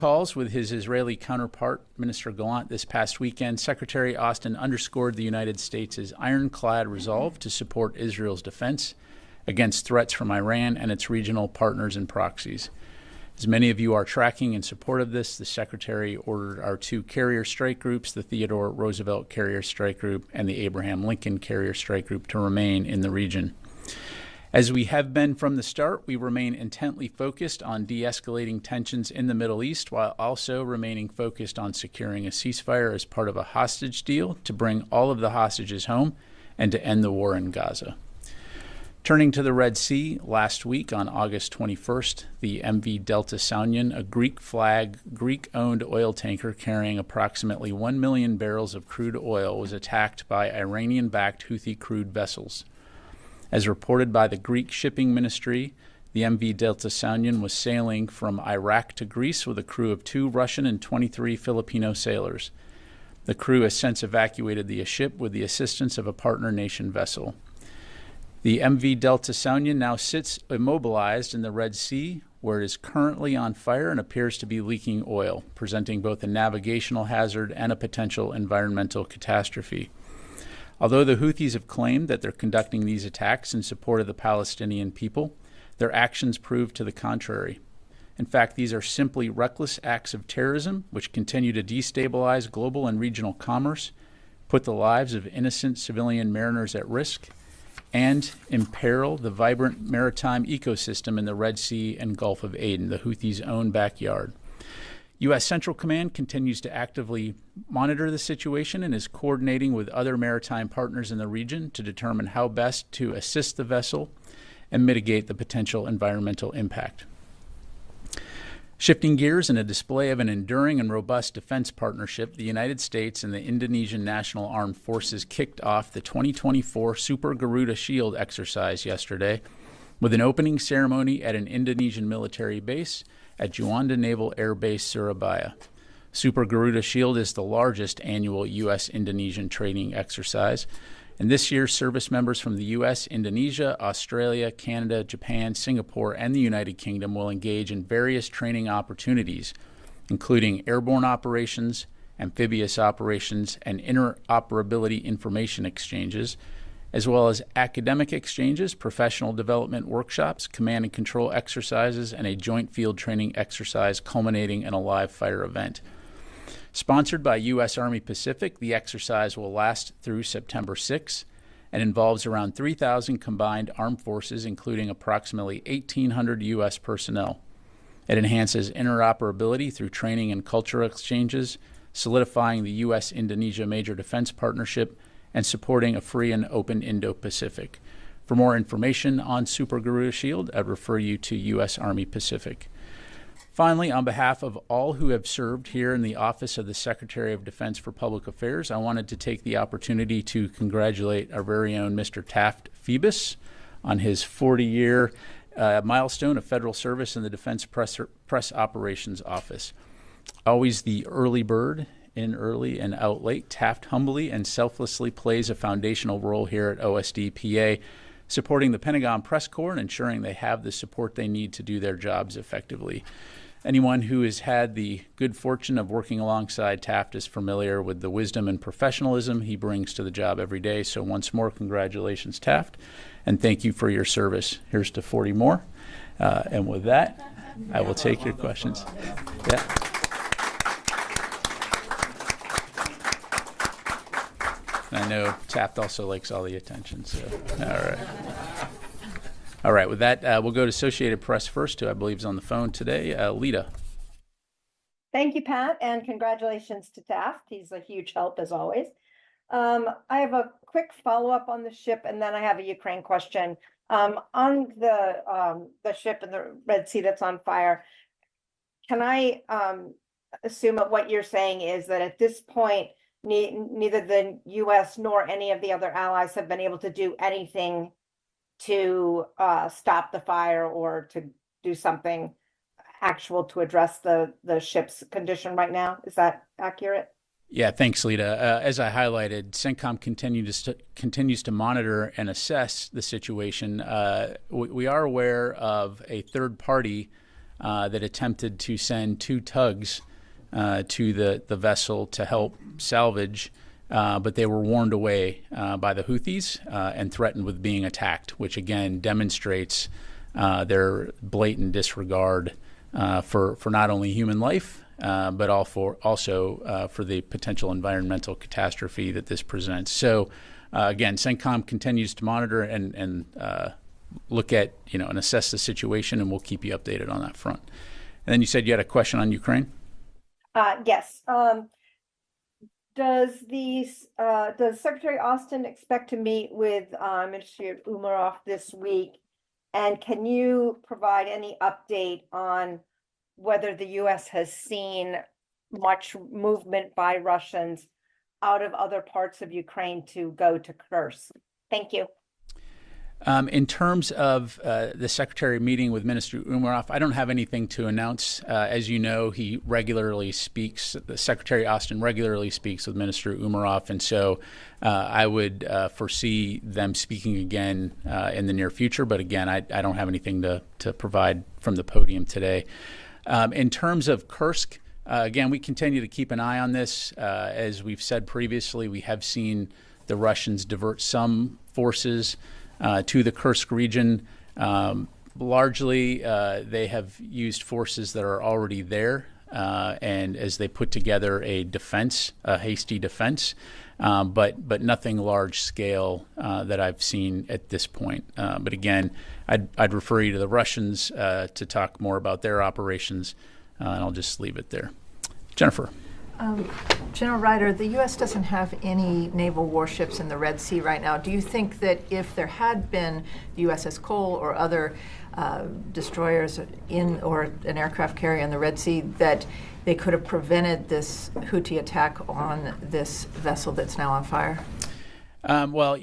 calls with his Israeli counterpart, Minister Gallant, this past weekend, Secretary Austin underscored the United States' ironclad resolve to support Israel's defense against threats from Iran and its regional partners and proxies. As many of you are tracking in support of this, the Secretary ordered our 2 carrier strike groups, the Theodore Roosevelt Carrier Strike Group and the Abraham Lincoln Carrier Strike Group, to remain in the region. As we have been from the start, we remain intently focused on de-escalating tensions in the Middle East while also remaining focused on securing a ceasefire as part of a hostage deal to bring all of the hostages home and to end the war in Gaza. Turning to the Red Sea, last week on August 21st, the MV Delta Sounion, a Greek-flagged, Greek-owned oil tanker carrying approximately 1 million barrels of crude oil, was attacked by Iranian-backed Houthi crude vessels. As reported by the Greek shipping ministry, the MV Delta Sounion was sailing from Iraq to Greece with a crew of 2 Russian and 23 Filipino sailors. The crew has since evacuated the ship with the assistance of a partner nation vessel. The MV Delta Sounion now sits immobilized in the Red Sea, where it is currently on fire and appears to be leaking oil, presenting both a navigational hazard and a potential environmental catastrophe. Although the Houthis have claimed that they're conducting these attacks in support of the Palestinian people, their actions prove to the contrary. In fact, these are simply reckless acts of terrorism which continue to destabilize global and regional commerce, put the lives of innocent civilian mariners at risk, and imperil the vibrant maritime ecosystem in the Red Sea and Gulf of Aden, the Houthis' own backyard. U.S. Central Command continues to actively monitor the situation and is coordinating with other maritime partners in the region to determine how best to assist the vessel and mitigate the potential environmental impact. Shifting gears in a display of an enduring and robust defense partnership, the United States and the Indonesian National Armed Forces kicked off the 2024 Super Garuda Shield exercise yesterday with an opening ceremony at an Indonesian military base at Juanda Naval Air Base, Surabaya. Super Garuda Shield is the largest annual U.S.-Indonesian training exercise, and this year service members from the U.S., Indonesia, Australia, Canada, Japan, Singapore, and the United Kingdom will engage in various training opportunities, including airborne operations, amphibious operations, and interoperability information exchanges, as well as academic exchanges, professional development workshops, command and control exercises, and a joint field training exercise culminating in a live fire event. Sponsored by U.S. Army Pacific, the exercise will last through September 6 and involves around 3,000 combined armed forces, including approximately 1,800 U.S. personnel. It enhances interoperability through training and cultural exchanges, solidifying the U.S.-Indonesia Major Defense Partnership, and supporting a free and open Indo-Pacific. For more information on Super Garuda Shield, I'd refer you to U.S. Army Pacific. Finally, on behalf of all who have served here in the Office of the Secretary of Defense for Public Affairs, I wanted to take the opportunity to congratulate our very own Mr. Taft Phoebus on his 40-year milestone of federal service in the Defense Press Operations Office. Always the early bird, in early and out late, Taft humbly and selflessly plays a foundational role here at OSD-PA, supporting the Pentagon Press Corps and ensuring they have the support they need to do their jobs effectively. Anyone who has had the good fortune of working alongside Taft is familiar with the wisdom and professionalism he brings to the job every day. So once more, congratulations, Taft, and thank you for your service. Here's to 40 more. And with that, I will take your questions. Yeah. I know Taft also likes all the attention, so all right. All right, with that, we'll go to Associated Press first, who I believe is on the phone today. Lita. Thank you, Pat, and congratulations to Taft. He's a huge help, as always. I have a quick follow-up on the ship, and then I have a Ukraine question. On the ship in the Red Sea that's on fire, can I assume that what you're saying is that at this point, neither the U.S. nor any of the other allies have been able to do anything to stop the fire or to do something actual to address the ship's condition right now? Is that accurate? Yeah, thanks, Lita. As I highlighted, CENTCOM continues to monitor and assess the situation. We are aware of a third party that attempted to send 2 tugs to the vessel to help salvage, but they were warned away by the Houthis and threatened with being attacked, which again demonstrates their blatant disregard for not only human life, but also for the potential environmental catastrophe that this presents. So again, CENTCOM continues to monitor and look at, and assess the situation, and we'll keep you updated on that front. And then you said you had a question on Ukraine? Yes. Does Secretary Austin expect to meet with Minister Umarov this week? And can you provide any update on whether the U.S. has seen much movement by Russians out of other parts of Ukraine to go to Kursk? Thank you. In terms of the Secretary meeting with Minister Umarov, I don't have anything to announce. As you know, Secretary Austin regularly speaks with Minister Umarov, and so I would foresee them speaking again in the near future. But again, I don't have anything to provide from the podium today. In terms of Kursk, again, we continue to keep an eye on this. As we've said previously, we have seen the Russians divert some forces to the Kursk region. Largely, they have used forces that are already there, and as they put together a hasty defense, but nothing large scale that I've seen at this point. But again, I'd refer you to the Russians to talk more about their operations, and I'll just leave it there. Jennifer. General Ryder, the U.S. doesn't have any naval warships in the Red Sea right now. Do you think that if there had been the USS Cole or other destroyers or an aircraft carrier in the Red Sea, that they could have prevented this Houthi attack on this vessel that's now on fire? Well,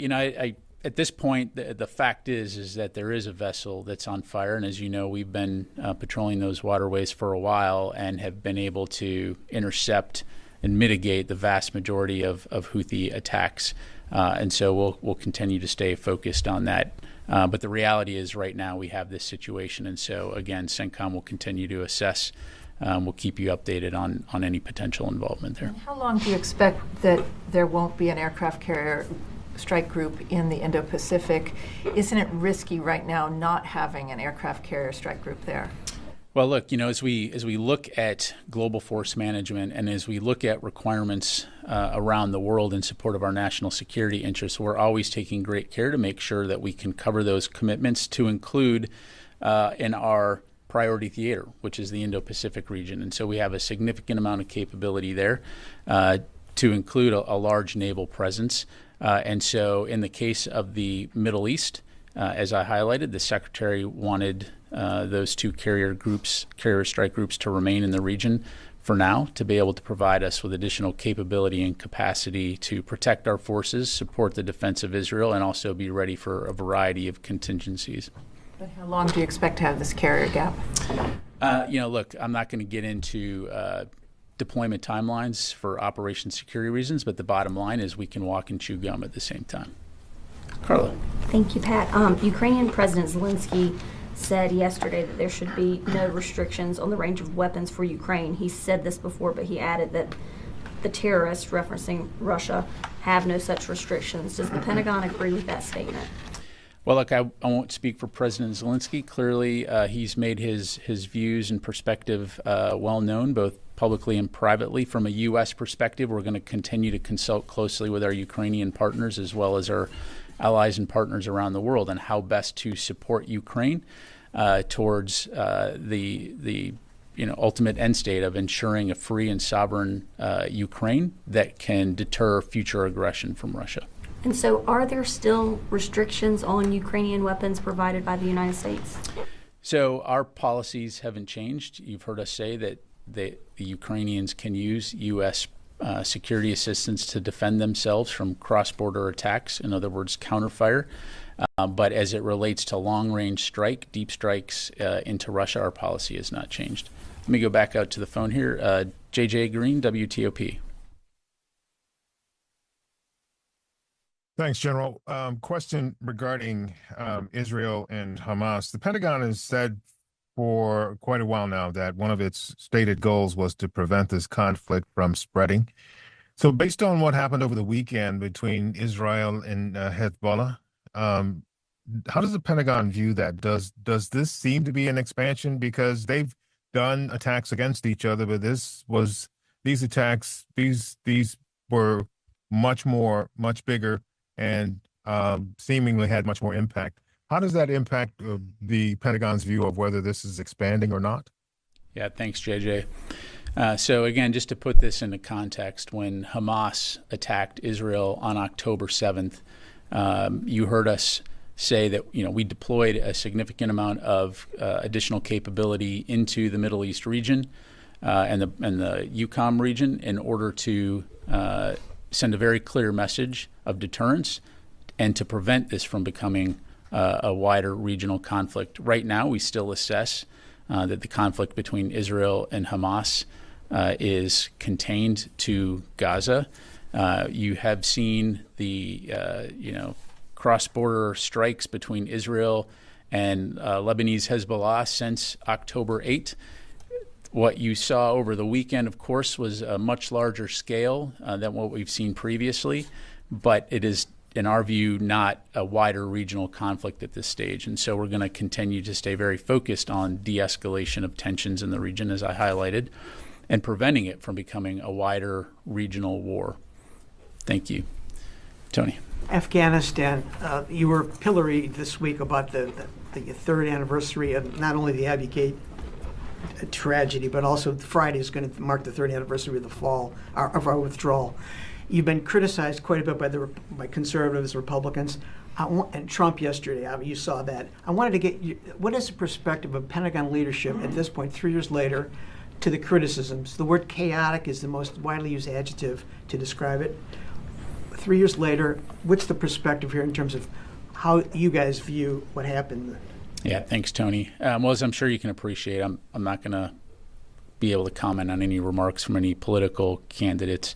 at this point, the fact is that there is a vessel that's on fire, and as you know, we've been patrolling those waterways for a while and have been able to intercept and mitigate the vast majority of Houthi attacks, and so we'll continue to stay focused on that. But the reality is, right now we have this situation, and so again, CENTCOM will continue to assess. We'll keep you updated on any potential involvement there. And how long do you expect that there won't be an aircraft carrier strike group in the Indo-Pacific? Isn't it risky right now not having an aircraft carrier strike group there? Well, look, as we look at global force management and as we look at requirements around the world in support of our national security interests, we're always taking great care to make sure that we can cover those commitments, to include in our priority theater, which is the Indo-Pacific region. And so we have a significant amount of capability there, to include a large naval presence. And so in the case of the Middle East, as I highlighted, the Secretary wanted those 2 carrier strike groups to remain in the region for now, to be able to provide us with additional capability and capacity to protect our forces, support the defense of Israel, and also be ready for a variety of contingencies. But how long do you expect to have this carrier gap? Look, I'm not going to get into deployment timelines for operation security reasons, but the bottom line is we can walk and chew gum at the same time. Carla. Thank you, Pat. Ukrainian President Zelensky said yesterday that there should be no restrictions on the range of weapons for Ukraine. He said this before, but he added that the terrorists, referencing Russia, have no such restrictions. Does the Pentagon agree with that statement? Well, look, I won't speak for President Zelensky. Clearly, he's made his views and perspective well known, both publicly and privately. From a U.S. perspective, we're going to continue to consult closely with our Ukrainian partners as well as our allies and partners around the world on how best to support Ukraine towards the ultimate end state of ensuring a free and sovereign Ukraine that can deter future aggression from Russia. And so are there still restrictions on Ukrainian weapons provided by the United States? So our policies haven't changed. You've heard us say that the Ukrainians can use U.S. Security assistance to defend themselves from cross-border attacks, in other words, counterfire. But as it relates to long-range deep strikes into Russia, our policy has not changed. Let me go back out to the phone here. J.J. Green, WTOP. Thanks, General. Question regarding Israel and Hamas. The Pentagon has said for quite a while now that one of its stated goals was to prevent this conflict from spreading. So based on what happened over the weekend between Israel and Hezbollah, how does the Pentagon view that? Does this seem to be an expansion? Because they've done attacks against each other, but these attacks, these were much bigger and seemingly had much more impact. How does that impact the Pentagon's view of whether this is expanding or not? Yeah, thanks, JJ. So again, just to put this into context, when Hamas attacked Israel on October 7th, you heard us say that we deployed a significant amount of additional capability into the Middle East region and the EUCOM region in order to send a very clear message of deterrence and to prevent this from becoming a wider regional conflict. Right now, we still assess that the conflict between Israel and Hamas is contained to Gaza. You have seen the cross-border strikes between Israel and Lebanese Hezbollah since October 8th. What you saw over the weekend, of course, was a much larger scale than what we've seen previously, but it is, in our view, not a wider regional conflict at this stage. And so we're going to continue to stay very focused on de-escalation of tensions in the region, as I highlighted, and preventing it from becoming a wider regional war. Thank you. Tony. Afghanistan, you were pilloried this week about the third anniversary of not only the Abbey Gate tragedy, but also Friday is going to mark the third anniversary of the fall of our withdrawal. You've been criticized quite a bit by conservatives, Republicans, and Trump yesterday. You saw that. I wanted to get what is the perspective of Pentagon leadership at this point, 3 years later, to the criticisms? The word chaotic is the most widely used adjective to describe it. 3 years later, what's the perspective here in terms of how you guys view what happened? Yeah, thanks, Tony. Well, as I'm sure you can appreciate, I'm not going to be able to comment on any remarks from any political candidates.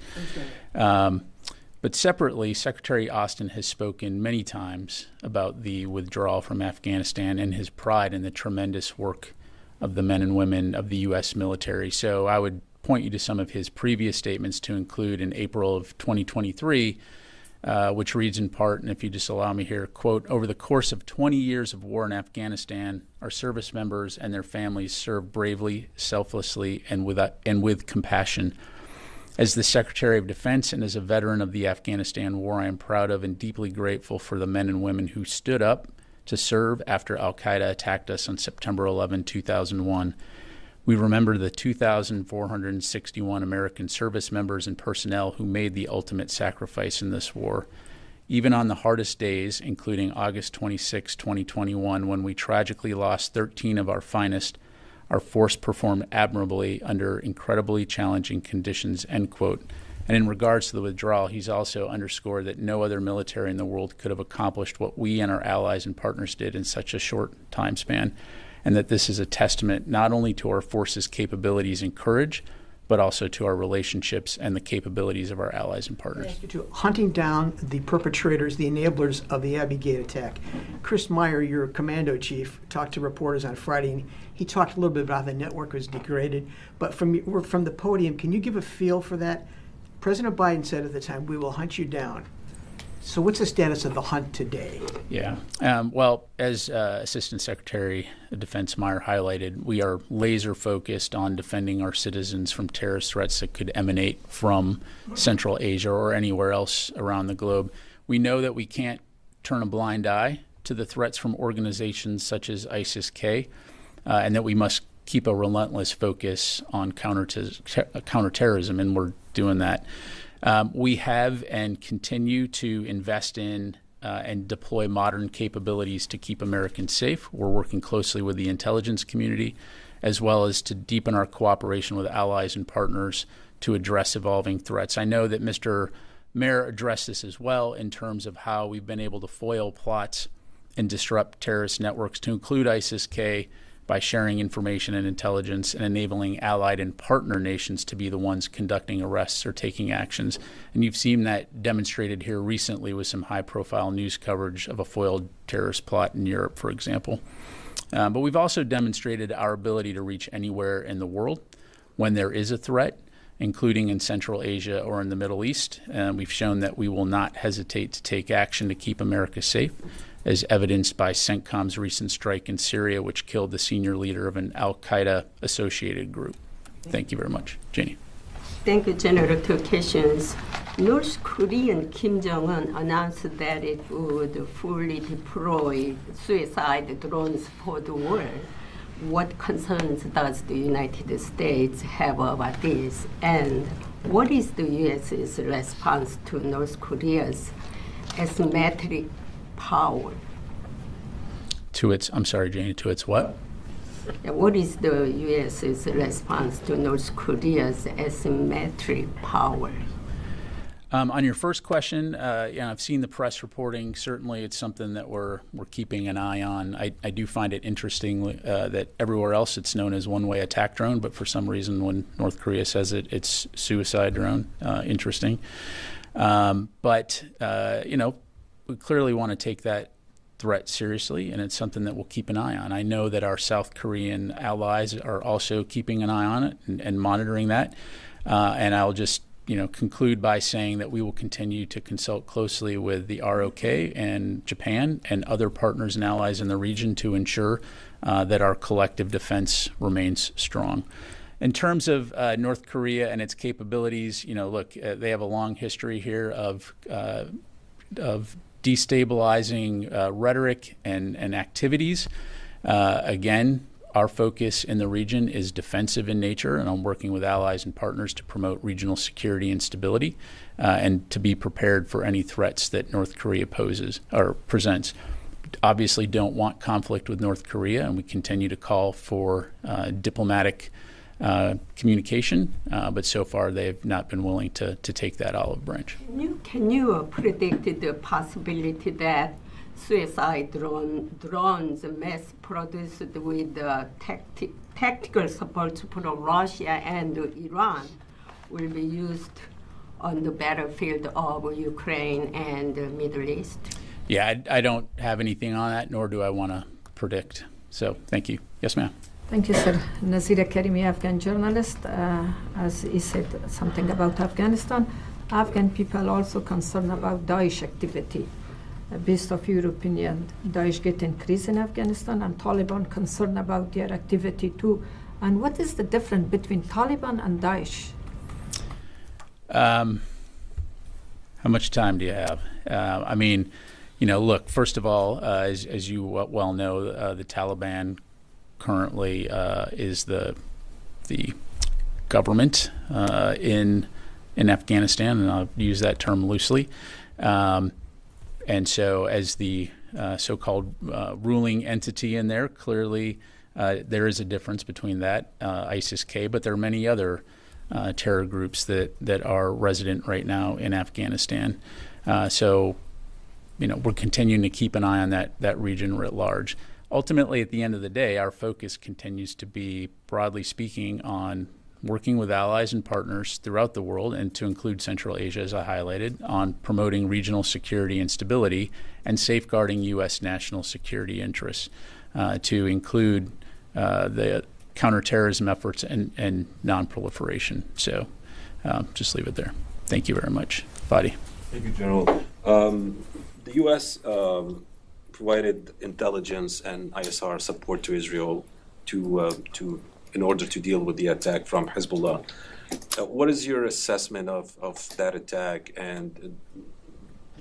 But separately, Secretary Austin has spoken many times about the withdrawal from Afghanistan and his pride in the tremendous work of the men and women of the U.S. military. So I would point you to some of his previous statements, to include in April of 2023, which reads in part, and if you just allow me here, quote, "Over the course of 20 years of war in Afghanistan, our service members and their families served bravely, selflessly, and with compassion. As the Secretary of Defense and as a veteran of the Afghanistan war, I am proud of and deeply grateful for the men and women who stood up to serve after al-Qaeda attacked us on September 11, 2001. We remember the 2,461 American service members and personnel who made the ultimate sacrifice in this war. Even on the hardest days, including August 26, 2021, when we tragically lost 13 of our finest, our force performed admirably under incredibly challenging conditions," end quote. And in regards to the withdrawal, he's also underscored that no other military in the world could have accomplished what we and our allies and partners did in such a short time span, and that this is a testament not only to our forces' capabilities and courage, but also to our relationships and the capabilities of our allies and partners. Hunting down the perpetrators, the enablers of the Abbey Gate attack. Chris Meyer, your commando chief, talked to reporters on Friday, and he talked a little bit about how the network was degraded. But from the podium, can you give a feel for that? President Biden said at the time, "We will hunt you down." So what's the status of the hunt today? Yeah. Well, as Assistant Secretary of Defense Meyer highlighted, we are laser focused on defending our citizens from terrorist threats that could emanate from Central Asia or anywhere else around the globe. We know that we can't turn a blind eye to the threats from organizations such as ISIS-K, and that we must keep a relentless focus on counterterrorism, and we're doing that. We have and continue to invest in and deploy modern capabilities to keep Americans safe. We're working closely with the intelligence community, as well as to deepen our cooperation with allies and partners to address evolving threats. I know that Mr. Mayor addressed this as well in terms of how we've been able to foil plots and disrupt terrorist networks, to include ISIS-K, by sharing information and intelligence and enabling allied and partner nations to be the ones conducting arrests or taking actions. And you've seen that demonstrated here recently with some high-profile news coverage of a foiled terrorist plot in Europe, for example. But we've also demonstrated our ability to reach anywhere in the world when there is a threat, including in Central Asia or in the Middle East. We've shown that we will not hesitate to take action to keep America safe, as evidenced by CENTCOM's recent strike in Syria, which killed the senior leader of an al-Qaeda-associated group. Thank you very much. Janie. Thank you, General. Two questions. North Korean Kim Jong-un announced that it would fully deploy suicide drones for the war. What concerns does the United States have about this? And what is the U.S.'s response to North Korea's asymmetric power? I'm sorry, Janie, to its what? What is the U.S.'s response to North Korea's asymmetric power? On your first question, I've seen the press reporting. Certainly, it's something that we're keeping an eye on. I do find it interesting that everywhere else it's known as one-way attack drone, but for some reason, when North Korea says it, it's suicide drone. Interesting. But we clearly want to take that threat seriously, and it's something that we'll keep an eye on. I know that our South Korean allies are also keeping an eye on it and monitoring that. And I'll just conclude by saying that we will continue to consult closely with the ROK and Japan and other partners and allies in the region to ensure that our collective defense remains strong. In terms of North Korea and its capabilities, look, they have a long history here of destabilizing rhetoric and activities. Again, our focus in the region is defensive in nature, and I'm working with allies and partners to promote regional security and stability and to be prepared for any threats that North Korea poses or presents. Obviously don't want conflict with North Korea, and we continue to call for diplomatic communication, but so far they've not been willing to take that olive branch. Can you predict the possibility that suicide drones mass produced with tactical support from Russia and Iran will be used on the battlefield of Ukraine and the Middle East? Yeah, I don't have anything on that, nor do I want to predict. So thank you. Yes, ma'am. Thank you, sir. Nazira Karimi, Afghan journalist. As he said something about Afghanistan, Afghan people are also concerned about Daesh activity. Based of your opinion, Daesh get increased in Afghanistan and Taliban concerned about their activity too. And what is the difference between Taliban and Daesh? How much time do you have? Look, first of all, as you well know, the Taliban currently is the government in Afghanistan, and I'll use that term loosely. And so as the so-called ruling entity in there, clearly there is a difference between that, ISIS-K, but there are many other terror groups that are resident right now in Afghanistan. So we're continuing to keep an eye on that region writ large. Ultimately, at the end of the day, our focus continues to be, broadly speaking, on working with allies and partners throughout the world, and to include Central Asia, as I highlighted, on promoting regional security and stability and safeguarding U.S. national security interests, to include the counterterrorism efforts and non-proliferation. So just leave it there. Thank you very much. Fadi. Thank you, General. The U.S. provided intelligence and ISR support to Israel in order to deal with the attack from Hezbollah. What is your assessment of that attack, and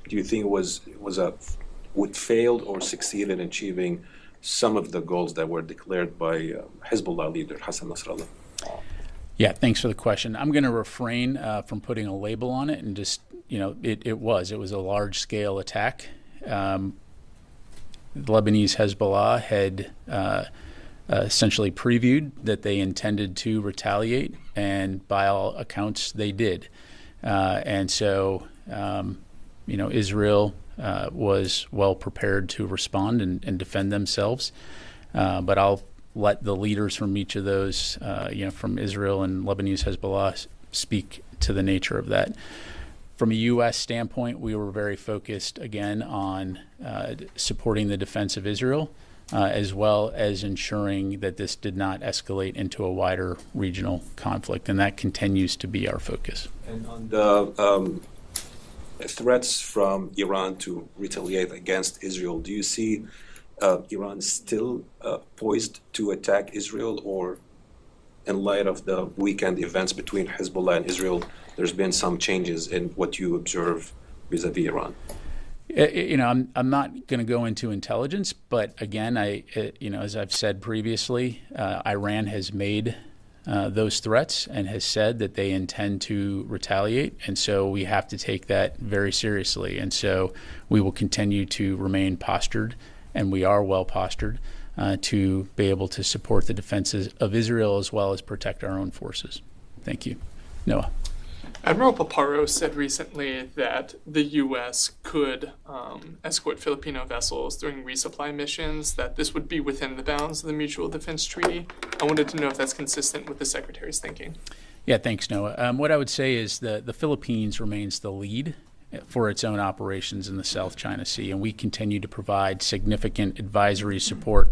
do you think it failed or succeeded in achieving some of the goals that were declared by Hezbollah leader Hassan Nasrallah? Yeah, thanks for the question. I'm going to refrain from putting a label on it, and just it was a large-scale attack. The Lebanese Hezbollah had essentially previewed that they intended to retaliate, and by all accounts, they did. And so, Israel was well prepared to respond and defend themselves. But I'll let the leaders from each of those, from Israel and Lebanese Hezbollah, speak to the nature of that. From a U.S. standpoint, we were very focused, again, on supporting the defense of Israel, as well as ensuring that this did not escalate into a wider regional conflict. And that continues to be our focus. And on the threats from Iran to retaliate against Israel, do you see Iran still poised to attack Israel, or in light of the weekend events between Hezbollah and Israel, there's been some changes in what you observe vis-a-vis Iran? I'm not going to go into intelligence, but again, as I've said previously, Iran has made those threats and has said that they intend to retaliate, and so we have to take that very seriously. And so we will continue to remain postured, and we are well postured to be able to support the defenses of Israel as well as protect our own forces. Thank you. Noah. Admiral Paparo said recently that the U.S. could escort Filipino vessels during resupply missions, that this would be within the bounds of the Mutual Defense Treaty. I wanted to know if that's consistent with the Secretary's thinking. Yeah, thanks, Noah. What I would say is the Philippines remains the lead for its own operations in the South China Sea, and we continue to provide significant advisory support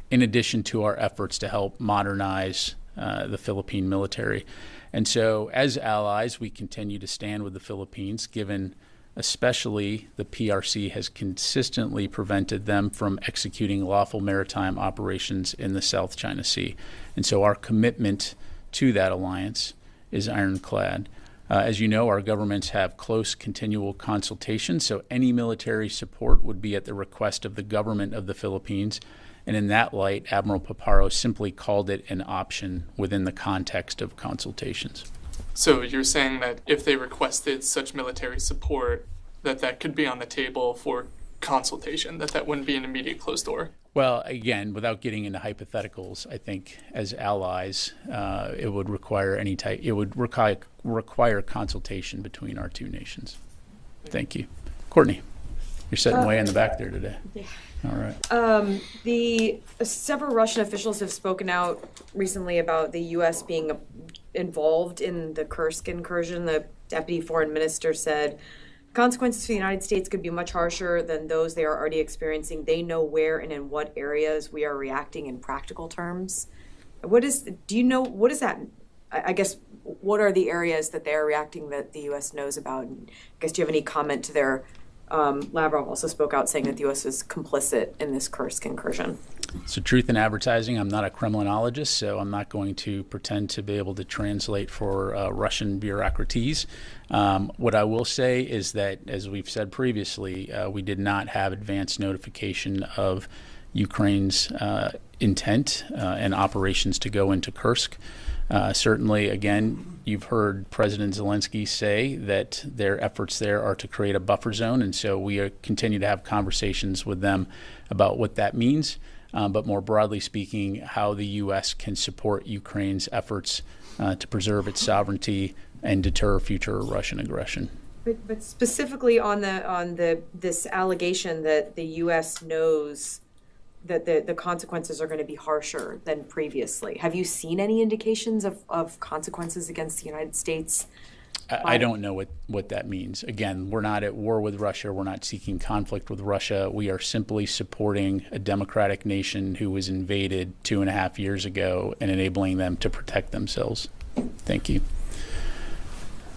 in addition to our efforts to help modernize the Philippine military. And so as allies, we continue to stand with the Philippines, given especially the PRC has consistently prevented them from executing lawful maritime operations in the South China Sea. And so our commitment to that alliance is ironclad. As you know, our governments have close continual consultation, so any military support would be at the request of the government of the Philippines. And in that light, Admiral Paparo simply called it an option within the context of consultations. So you're saying that if they requested such military support, that could be on the table for consultation, that wouldn't be an immediate closed door? Well, again, without getting into hypotheticals, I think as allies, it would require require consultation between our two nations. Thank you. Courtney, you're sitting way in the back there today. Yeah. All right. Several Russian officials have spoken out recently about the U.S. being involved in the Kursk incursion. The deputy foreign minister said consequences for the United States could be much harsher than those they are already experiencing. They know where and in what areas we are reacting in practical terms. What is that? I guess, what are the areas that they are reacting that the U.S. knows about? And I guess, do you have any comment to their Lavrov also spoke out saying that the U.S. was complicit in this Kursk incursion. So truth in advertising, I'm not a Kremlinologist, so I'm not going to pretend to be able to translate for Russian bureaucraties. What I will say is that, as we've said previously, we did not have advance notification of Ukraine's intent and operations to go into Kursk. Certainly, again, you've heard President Zelensky say that their efforts there are to create a buffer zone, and so we continue to have conversations with them about what that means, but more broadly speaking, how the U.S. can support Ukraine's efforts to preserve its sovereignty and deter future Russian aggression. But specifically on this allegation that the U.S. knows that the consequences are going to be harsher than previously. Have you seen any indications of consequences against the United States? I don't know what that means. Again, we're not at war with Russia. We're not seeking conflict with Russia. We are simply supporting a democratic nation who was invaded 2.5 years ago and enabling them to protect themselves. Thank you.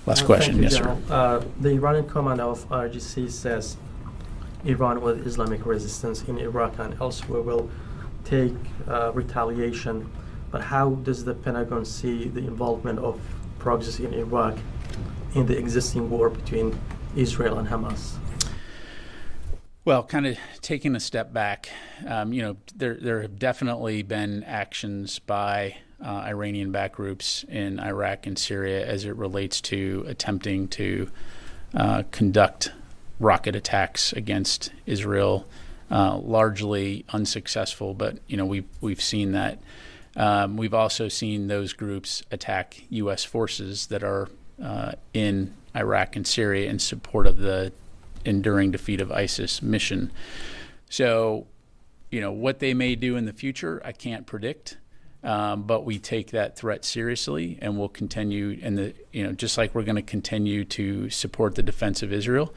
Last question. Thank you, Yes, General. sir. The Iranian commander of RGC says Iran with Islamic resistance in Iraq and elsewhere will take retaliation. But how does the Pentagon see the involvement of proxies in Iraq in the existing war between Israel and Hamas? Well, kind of taking a step back, there have definitely been actions by Iranian-backed groups in Iraq and Syria as it relates to attempting to conduct rocket attacks against Israel, largely unsuccessful. But we've seen that. We've also seen those groups attack U.S. forces that are in Iraq and Syria in support of the enduring defeat of ISIS mission. So, what they may do in the future, I can't predict. But we take that threat seriously, and we'll continue. Just like we're going to continue to support the defense of Israel,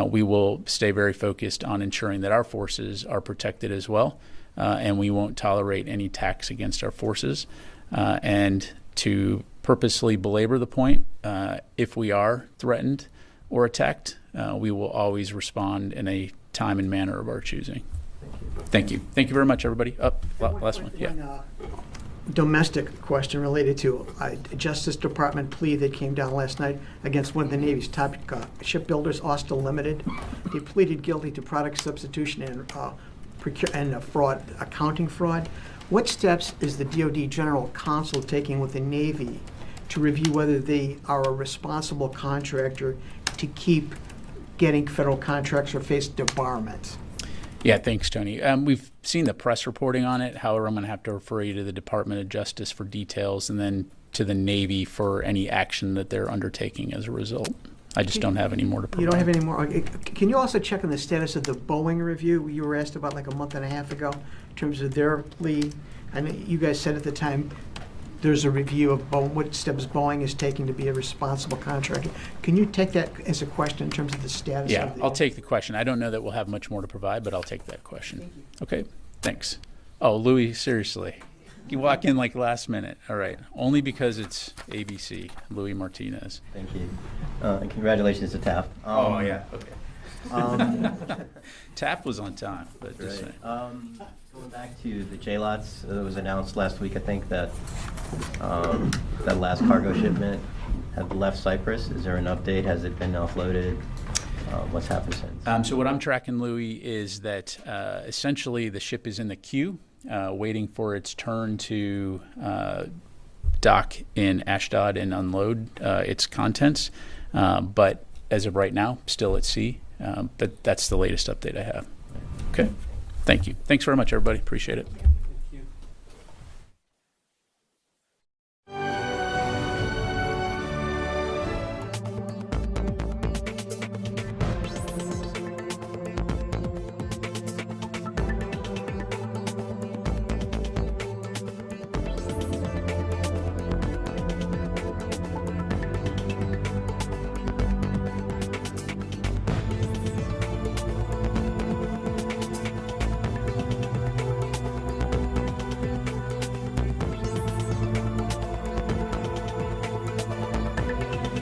we will stay very focused on ensuring that our forces are protected as well. and we won't tolerate any attacks against our forces. And to purposely belabor the point, if we are threatened or attacked, we will always respond in a time and manner of our choosing. Thank you. Thank you very much, everybody. Last one. Yeah. Domestic question related to a Justice Department plea that came down last night against one of the Navy's top shipbuilders, Austal Limited. They pleaded guilty to product substitution and fraud, accounting fraud. What steps is the DoD General Counsel taking with the Navy to review whether they are a responsible contractor to keep getting federal contracts or face debarment? Yeah, thanks, Tony. We've seen the press reporting on it. However, I'm going to have to refer you to the Department of Justice for details and then to the Navy for any action that they're undertaking as a result. I just don't have any more to provide. You don't have any more? Can you also check on the status of the Boeing review you were asked about like a month and a half ago in terms of their plea? I mean, you guys said at the time there's a review of what steps Boeing is taking to be a responsible contractor. Can you take that as a question in terms of the status? Yeah, of the, I'll take the question. I don't know that we'll have much more to provide, but I'll take that question. Okay, thanks. Oh, Louis, seriously. You walk in like last minute. All right, only because it's ABC, Louis Martinez. Thank you. And congratulations to Taft. Oh, yeah, okay. Taft was on time, but just saying. Going back to the JLOTs, it was announced last week, I think, that that last cargo shipment had left Cyprus. Is there an update? Has it been offloaded? What's happened since? So what I'm tracking, Louis, is that essentially the ship is in the queue, waiting for its turn to dock in Ashdod and unload its contents. But as of right now, still at sea. But that's the latest update I have. Okay. Thank you. Thanks very much, everybody. Appreciate it.